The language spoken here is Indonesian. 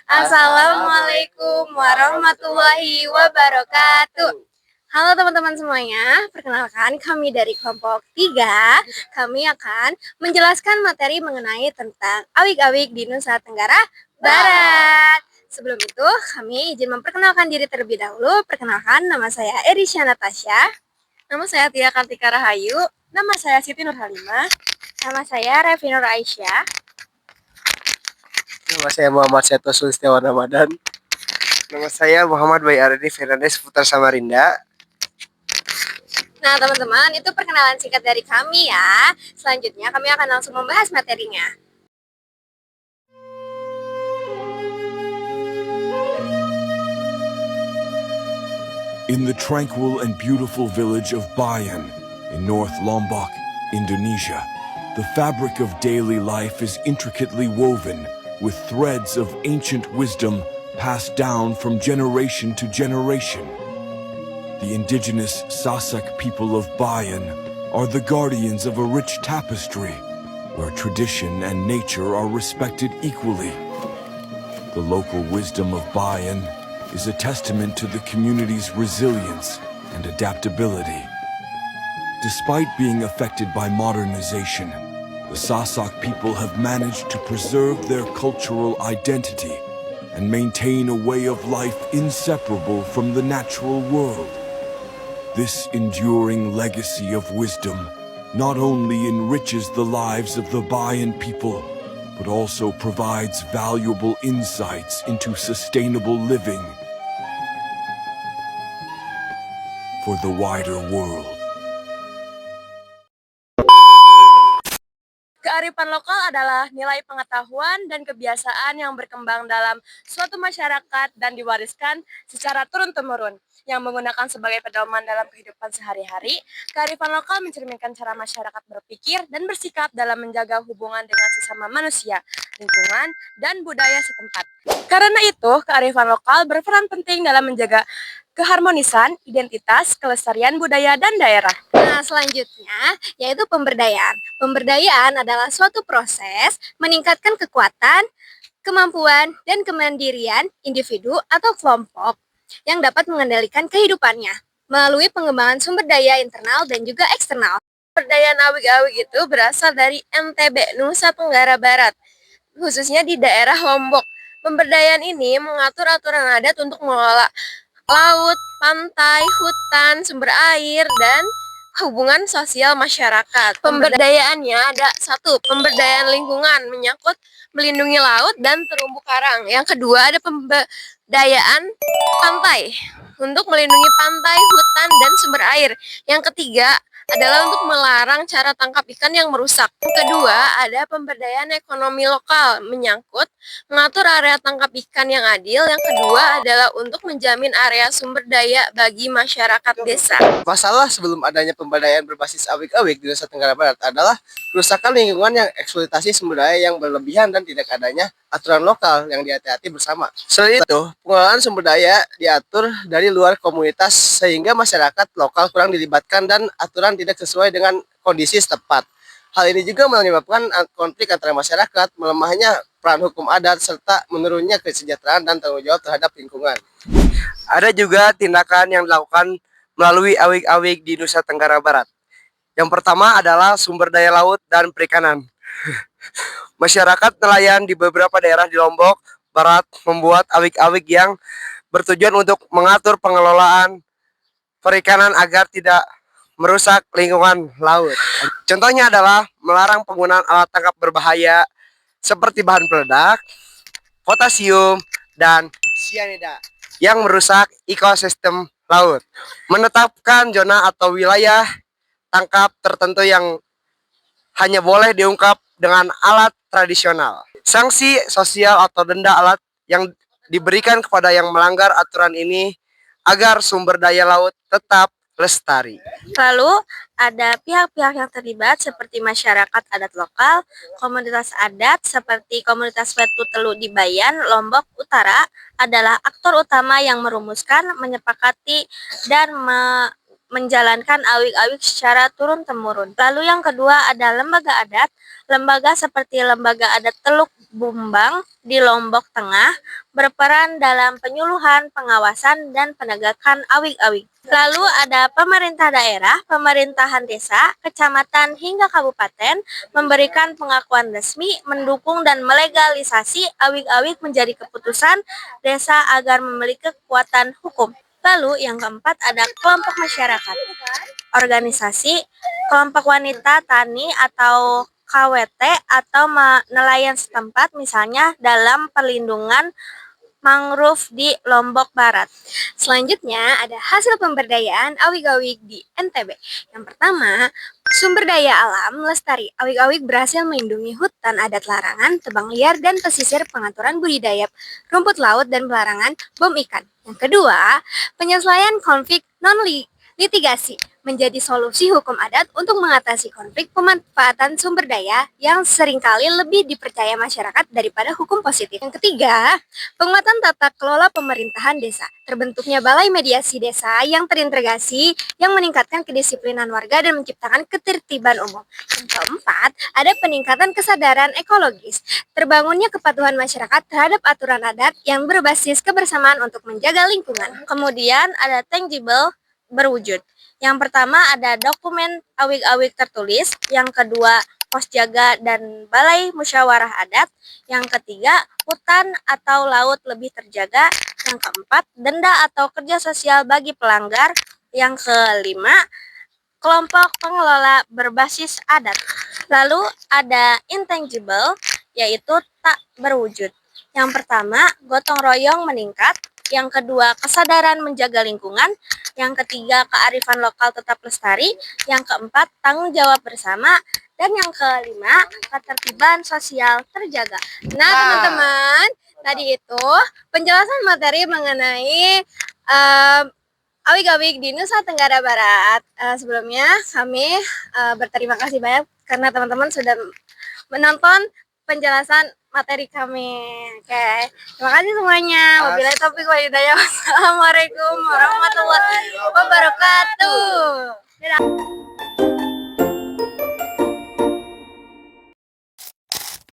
Assalamualaikum warahmatullahi wabarakatuh. Halo teman-teman semuanya, perkenalkan kami dari kelompok 3. Kami akan menjelaskan materi mengenai tentang awik-awik di Nusa Tenggara Barat. Sebelum itu, kami izin memperkenalkan diri terlebih dahulu. Perkenalkan, nama saya Erisha Natasha. Nama saya Tia Kartika Rahayu. Nama saya Siti Nurhalimah. Nama saya Revi Nur Aisyah. Nama saya Muhammad Seto Sulistiawan Ramadan. Nama saya Muhammad Bayi Arini Fernandes Putra Samarinda. Nah teman-teman, itu perkenalan singkat dari kami ya. Selanjutnya kami akan langsung membahas materinya. In the tranquil and beautiful village of Bayan in North Lombok, Indonesia, the fabric of daily life is intricately woven with threads of ancient wisdom passed down from generation to generation. The indigenous Sasak people of Bayan are the guardians of a rich tapestry where tradition and nature are respected equally. The local wisdom of Bayan is a testament to the community's resilience and adaptability. Despite being affected by modernization, the Sasak people have managed to preserve their cultural identity and maintain a way of life inseparable from the natural world. This enduring legacy of wisdom not only enriches the lives of the Bayan people, but also provides valuable insights into sustainable living for the wider world. Kearifan lokal adalah nilai pengetahuan dan kebiasaan yang berkembang dalam suatu masyarakat dan diwariskan secara turun-temurun yang menggunakan sebagai pedoman dalam kehidupan sehari-hari. Kearifan lokal mencerminkan cara masyarakat berpikir dan bersikap dalam menjaga hubungan dengan sesama manusia, lingkungan, dan budaya setempat. Karena itu, kearifan lokal berperan penting dalam menjaga keharmonisan, identitas, kelestarian budaya, dan daerah. Nah, selanjutnya yaitu pemberdayaan. Pemberdayaan adalah suatu proses meningkatkan kekuatan, kemampuan, dan kemandirian individu atau kelompok yang dapat mengendalikan kehidupannya melalui pengembangan sumber daya internal dan juga eksternal. Pemberdayaan awik-awik itu berasal dari NTB, Nusa Tenggara Barat, khususnya di daerah Lombok. Pemberdayaan ini mengatur aturan adat untuk mengelola laut, pantai, hutan, sumber air, dan hubungan sosial masyarakat. Pemberdayaannya ada satu, pemberdayaan lingkungan menyangkut melindungi laut dan terumbu karang. Yang kedua ada pemberdayaan pantai untuk melindungi pantai, hutan, dan sumber air. Yang ketiga adalah untuk melarang cara tangkap ikan yang merusak. Yang kedua ada pemberdayaan ekonomi lokal menyangkut mengatur area tangkap ikan yang adil. Yang kedua adalah untuk menjamin area sumber daya bagi masyarakat desa. Masalah sebelum adanya pemberdayaan berbasis awik-awik di Nusa Tenggara Barat adalah kerusakan lingkungan yang eksploitasi sumber daya yang berlebihan dan tidak adanya aturan lokal yang dihati-hati bersama. Selain itu, pengelolaan sumber daya diatur dari luar komunitas sehingga masyarakat lokal kurang dilibatkan dan aturan tidak sesuai dengan kondisi setempat. Hal ini juga menyebabkan konflik antara masyarakat, melemahnya peran hukum adat, serta menurunnya kesejahteraan dan tanggung jawab terhadap lingkungan. Ada juga tindakan yang dilakukan melalui awik-awik di Nusa Tenggara Barat. Yang pertama adalah sumber daya laut dan perikanan. Masyarakat nelayan di beberapa daerah di Lombok Barat membuat awik-awik yang bertujuan untuk mengatur pengelolaan perikanan agar tidak merusak lingkungan laut. Contohnya adalah melarang penggunaan alat tangkap berbahaya seperti bahan peledak, potasium, dan sianida yang merusak ekosistem laut. Menetapkan zona atau wilayah tangkap tertentu yang hanya boleh diungkap dengan alat tradisional. Sanksi sosial atau denda alat yang diberikan kepada yang melanggar aturan ini agar sumber daya laut tetap lestari. Lalu ada pihak-pihak yang terlibat seperti masyarakat adat lokal, komunitas adat seperti komunitas Wetu Telu di Bayan, Lombok Utara adalah aktor utama yang merumuskan, menyepakati, dan menjalankan awik-awik secara turun-temurun. Lalu yang kedua ada lembaga adat. Lembaga seperti Lembaga Adat Teluk Bumbang di Lombok Tengah berperan dalam penyuluhan, pengawasan, dan penegakan awik-awik. Lalu ada pemerintah daerah, pemerintahan desa, kecamatan, hingga kabupaten memberikan pengakuan resmi, mendukung dan melegalisasi awik-awik menjadi keputusan desa agar memiliki kekuatan hukum. Lalu yang keempat ada kelompok masyarakat, organisasi, kelompok wanita tani atau KWT atau nelayan setempat misalnya dalam perlindungan mangrove di Lombok Barat. Selanjutnya ada hasil pemberdayaan awik-awik di NTB. Yang pertama, sumber daya alam lestari. Awik-awik berhasil melindungi hutan adat larangan, tebang liar, dan pesisir, pengaturan budidaya rumput laut, dan pelarangan bom ikan. Yang kedua, penyesuaian konflik non-litigasi menjadi solusi hukum adat untuk mengatasi konflik pemanfaatan sumber daya yang seringkali lebih dipercaya masyarakat daripada hukum positif. Yang ketiga, penguatan tata kelola pemerintahan desa. Terbentuknya balai mediasi desa yang terintegrasi yang meningkatkan kedisiplinan warga dan menciptakan ketertiban umum. Yang keempat, ada peningkatan kesadaran ekologis. Terbangunnya kepatuhan masyarakat terhadap aturan adat yang berbasis kebersamaan untuk menjaga lingkungan. Kemudian ada tangible berwujud. Yang pertama ada dokumen awik-awik tertulis, yang kedua pos jaga dan balai musyawarah adat, yang ketiga hutan atau laut lebih terjaga, yang keempat denda atau kerja sosial bagi pelanggar, yang kelima kelompok pengelola berbasis adat. Lalu ada intangible, yaitu tak berwujud. Yang pertama gotong royong meningkat, yang kedua kesadaran menjaga lingkungan, yang ketiga kearifan lokal tetap lestari, yang keempat tanggung jawab bersama, dan yang kelima ketertiban sosial terjaga. Nah teman-teman, tadi itu penjelasan materi mengenai awik-awik di Nusa Tenggara Barat. Sebelumnya kami berterima kasih banyak karena teman-teman sudah menonton penjelasan materi kami. Oke, terima kasih semuanya. Wabillahi taufiq wal hidayah. Wassalamualaikum warahmatullahi wabarakatuh. Dadah.